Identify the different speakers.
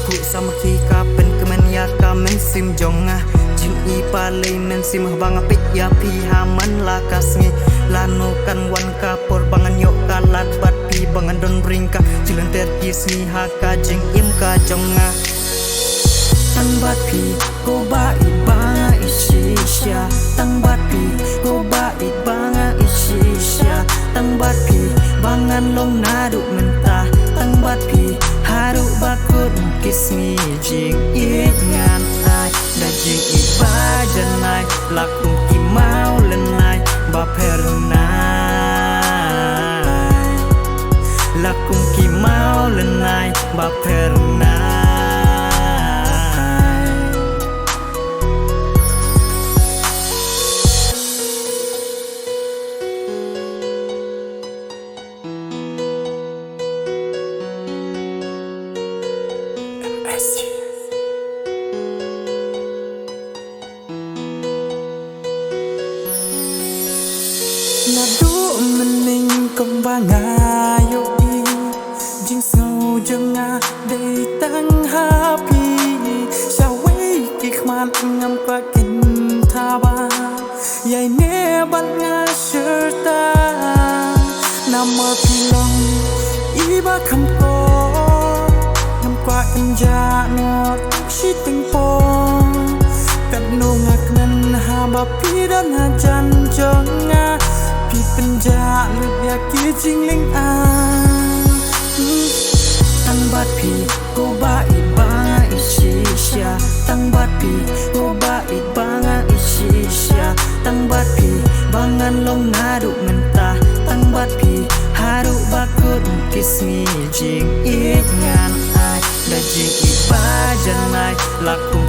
Speaker 1: Baku sama kika pen kemen ya kamen sim jonga Jing i palay men sim banga pik ya pihaman lakas ngi Lano kan wan kapor bangan yok kalat bat pi bangan don ringka Jilan terkis ngi haka jing im ka jonga Tang bat pi ko ba i banga isisya Tang bat pi ko ba i banga isisya Tang bat pi bangan long naduk mentah Tang bat pi haru bakut kis ngi jing ingan ai Da jing i bajanai lakum ki mau lenai ba pernai Lakum ki mau lenai ba pernai
Speaker 2: Nadu mening kembangayo i jing sâu jenga day tang happy shaway kikman ngam kwa kin thaba yai ne ban nga shirta nama pilong iba kampo ngam kwa inja not shiting po kat no ngak nan haba pidan hajan jonga Pi penjak lut ya ki jing ling
Speaker 1: Tang bat pi ko ba i banga isisya Tang bat pi ko ba i banga isisya Tang bat pi bangan long naduk mentah Tang bat pi haru bakut kis ngi jing ingan ai Da jing i bajanai lakum